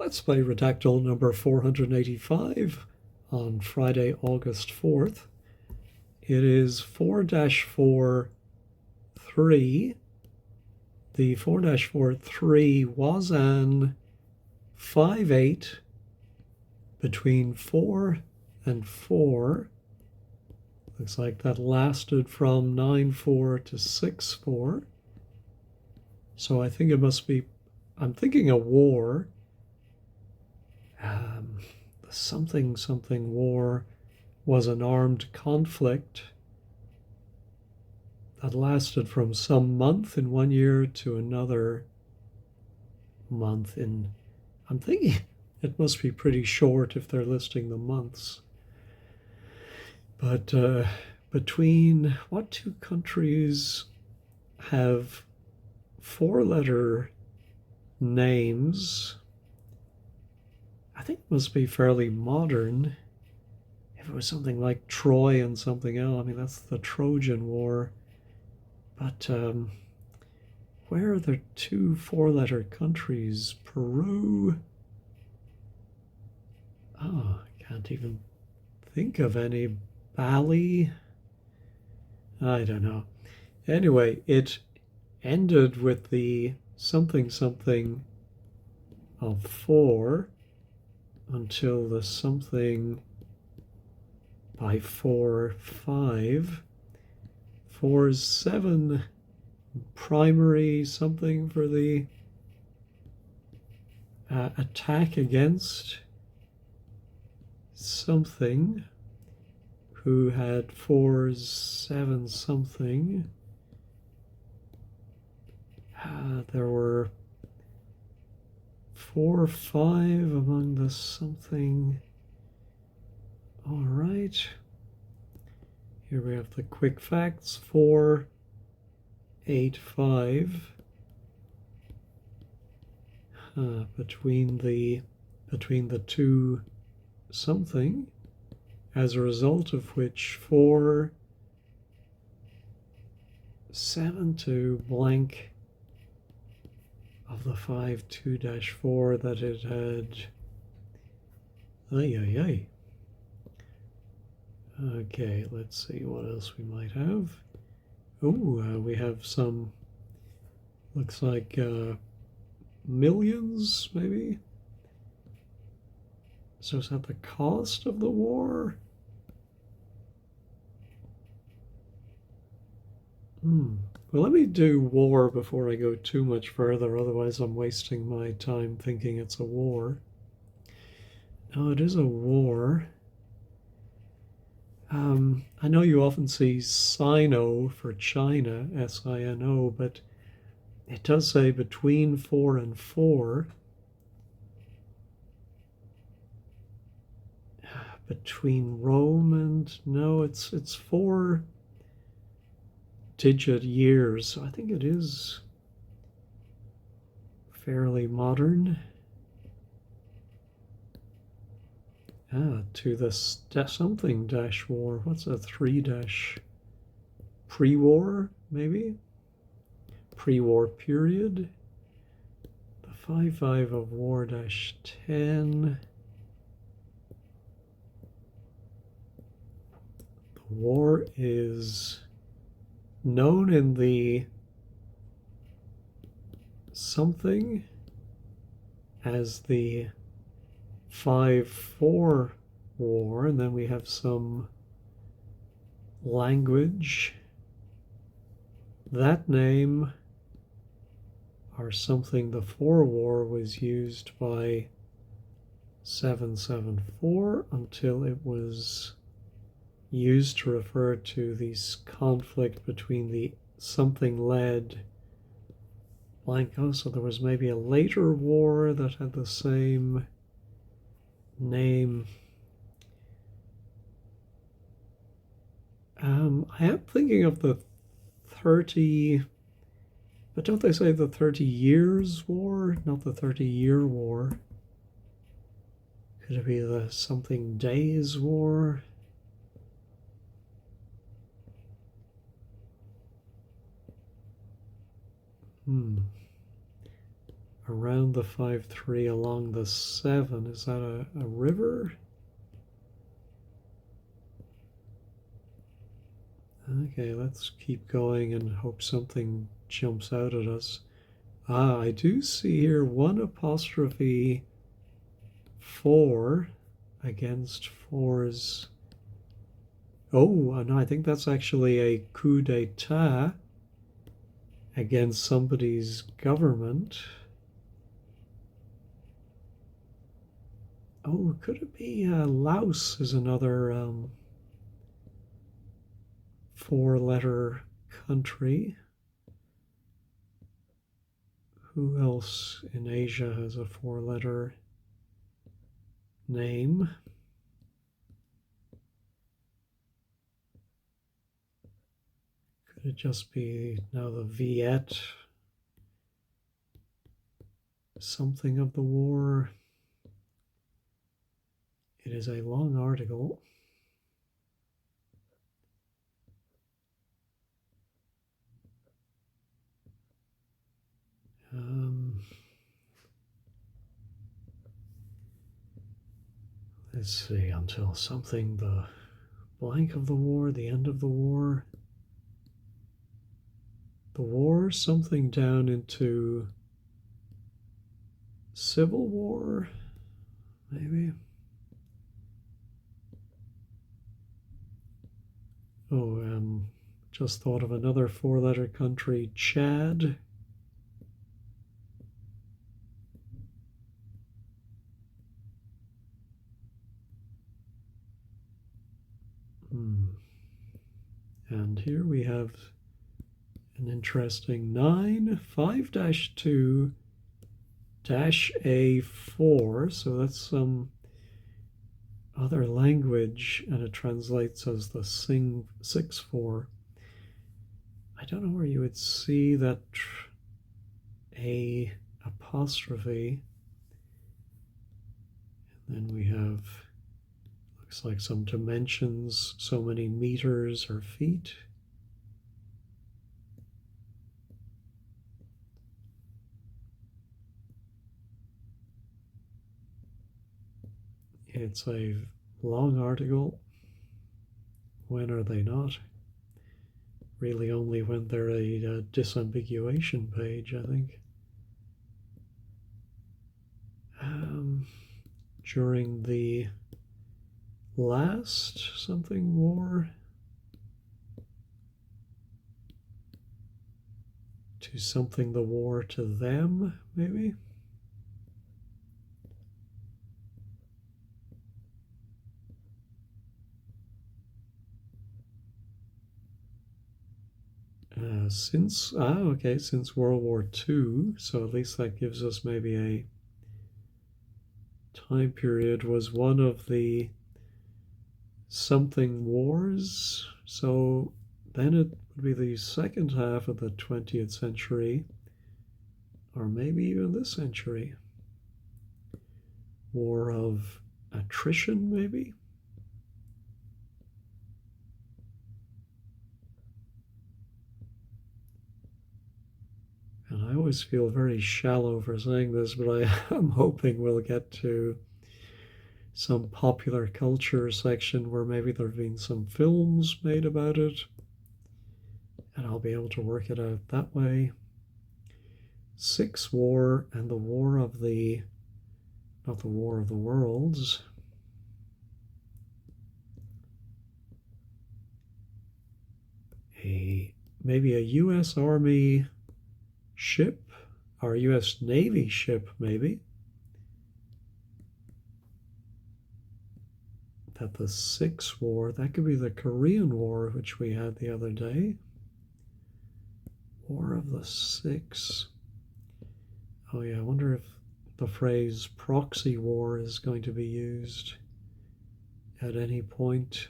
Let's play Redactle number 485 on Friday, August 4th. It is 4-4 3. The 4-4 3 was an 5-8 between 4 and 4. Looks like that lasted from 9-4 to 6-4. So I think it must be, I'm thinking a war. The something war was an armed conflict that lasted from some month in one year to another month in, I'm thinking it must be pretty short if they're listing the months. But between what two countries have four-letter names? I think it must be fairly modern. If it was something like Troy and something else, I mean, that's the Trojan War. But where are the two four-letter countries? Peru? Oh, I can't even think of any. Bali? I don't know. Anyway, it ended with the something of 4 until the something by 4, 5. 4 is 7. Primary something for the attack against something who had 4, 7 something. There were 4, 5 among the something. All right. Here we have the quick facts. 4, 8, 5. Between the two something, as a result of which 4, 7 to blank of the 5, 2-4 that it had. Okay, let's see what else we might have. We have some, looks like millions, maybe? So is that the cost of the war? Well, let me do war before I go too much further, otherwise I'm wasting my time thinking it's a war. No, it is a war. I know you often see Sino for China, S-I-N-O, but it does say between 4 and 4. Between Rome and, no, it's 4-digit years, so I think it is fairly modern. To the something dash war. What's a 3 dash? Pre-war, maybe? Pre-war period. The 5-5 of war dash 10. The war is known in the something as the 5-4 war, and then we have some language. That name, or something, the 4 war was used by 774 until it was used to refer to this conflict between the something led blanco. So there was maybe a later war that had the same name. I am thinking of the 30, but don't they say the 30 Years' War, not the 30-Year War? Could it be the something Days War? around the 5-3 along the 7. Is that a river? Okay, let's keep going and hope something jumps out at us. I do see here 1 apostrophe 4 against 4's. Oh, no, I think that's actually a coup d'etat against somebody's government. Oh, could it be Laos is another 4-letter country? Who else in Asia has a 4-letter name? Could it just be now the Viet something of the war? It is a long article. Let's see, until something, the blank of the war, the end of the war, something down into civil war, maybe. Oh, just thought of another 4-letter country, Chad. And here we have an interesting 9, 5-2, -A4. So that's some other language, and it translates as the 6-4. I don't know where you would see that A apostrophe. And then we have, looks like some dimensions, so many meters or feet. It's a long article. When are they not? Really only when they're a disambiguation page, I think. During the last something war, to something the war to them, maybe. Since World War II, so at least that gives us maybe a time period, was one of the something wars. So then it would be the second half of the 20th century, or maybe even this century. War of attrition, maybe? And I always feel very shallow for saying this, but I am hoping we'll get to some popular culture section where maybe there have been some films made about it, and I'll be able to work it out that way. 6 war and the war of the, not the War of the Worlds. Maybe a U.S. Army ship, or U.S. Navy ship, maybe. That the 6 war, that could be the Korean War, which we had the other day. War of the 6. Oh yeah, I wonder if the phrase proxy war is going to be used at any point.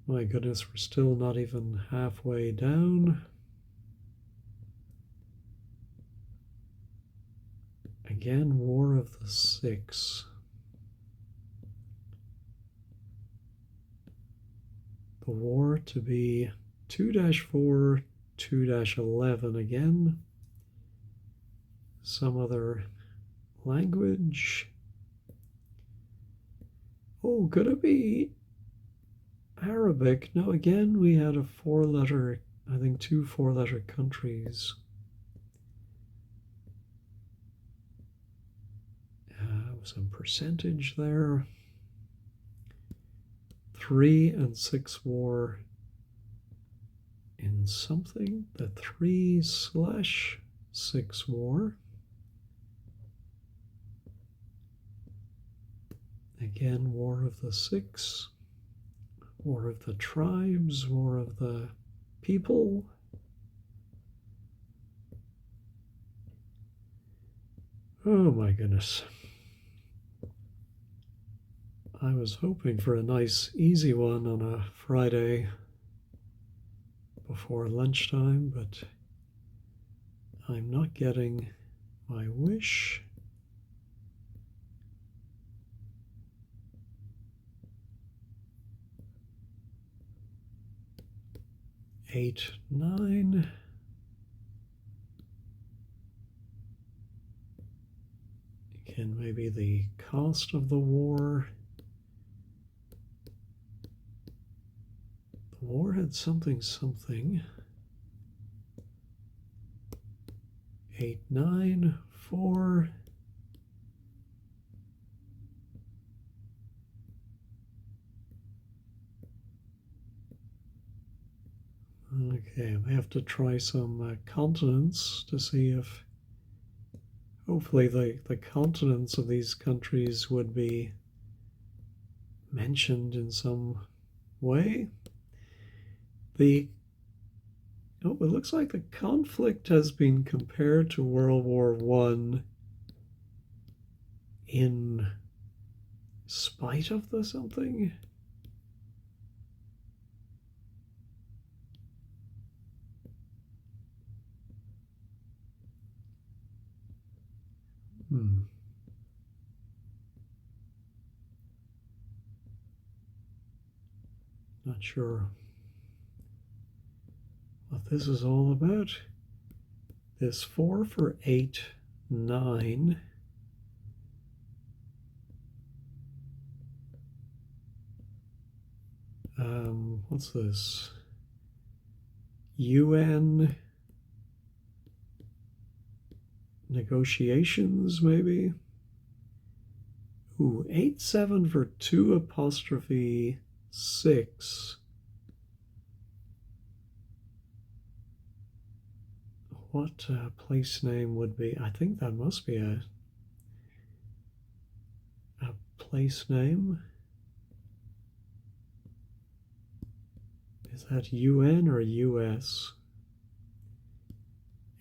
My goodness, we're still not even halfway down. Again, War of the 6. The war to be 2-4, 2-11 again. some other language. Oh, could it be Arabic? No, again, we had a four-letter, I think two four-letter countries. Some percentage there. 3 and 6 war in something. The 3/6 war. Again, War of the Six. War of the Tribes. War of the People. Oh my goodness. I was hoping for a nice, easy one on a Friday before lunchtime, but I'm not getting my wish. Eight, 9. Again, maybe the cost of the war. The war had something. 8, 9, 4. Okay, I have to try some continents to see if hopefully the continents of these countries would be mentioned in some way. It looks like the conflict has been compared to World War I in spite of the something. Not sure what this is all about. This 4 for 8, 9. What's this? UN negotiations, maybe? Ooh, 8, 7 for 2 apostrophe 6. What place name would be? I think that must be a place name. Is that UN or US?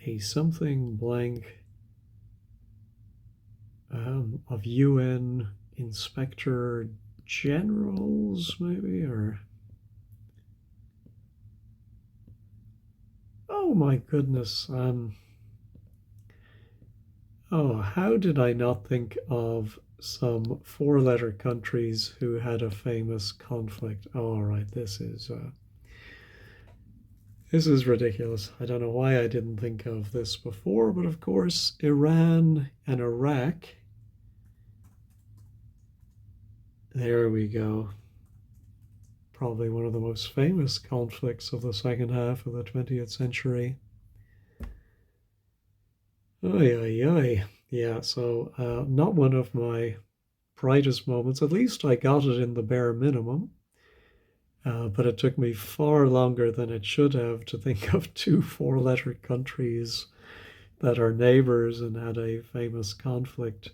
A something blank of UN Inspector Generals, maybe, or oh my goodness. How did I not think of some four-letter countries who had a famous conflict? Oh, all right, this is ridiculous. I don't know why I didn't think of this before, but of course, Iran and Iraq. There we go. Probably one of the most famous conflicts of the second half of the 20th century. Oy, oy, oy. Yeah, so not one of my brightest moments. At least I got it in the bare minimum. But it took me far longer than it should have to think of two four-letter countries that are neighbors and had a famous conflict.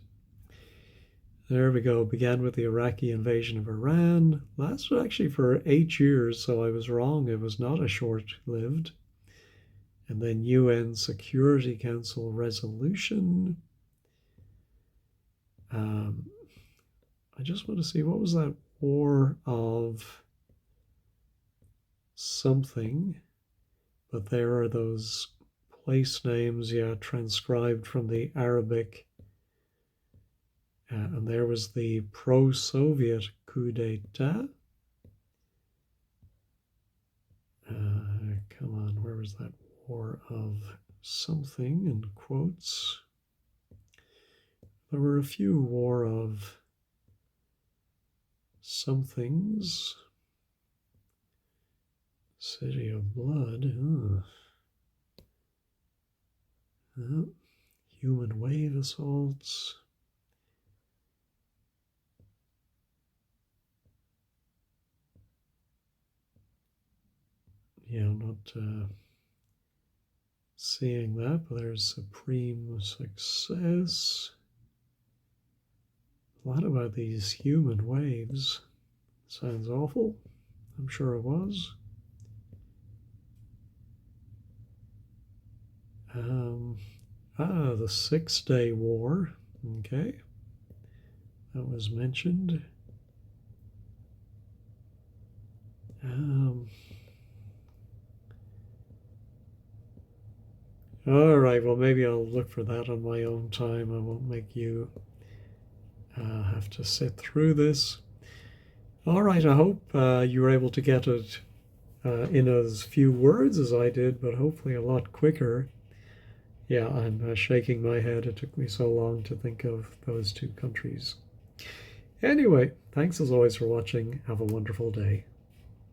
There we go. Began with the Iraqi invasion of Iran. Lasted actually for 8 years, so I was wrong. It was not a short-lived. And then UN Security Council resolution. I just want to see, what was that war of something? But there are those place names, transcribed from the Arabic. And there was the pro-Soviet coup d'etat. Come on, where was that war of something in quotes? There were a few war of somethings. City of Blood. Human wave assaults. Yeah, not seeing that, but there's supreme success. A lot about these human waves. Sounds awful. I'm sure it was. The 6-Day War. Okay. That was mentioned. All right, well, maybe I'll look for that on my own time. I won't make you have to sit through this. All right, I hope you were able to get it in as few words as I did, but hopefully a lot quicker. Yeah, I'm shaking my head. It took me so long to think of those two countries. Anyway, thanks as always for watching. Have a wonderful day.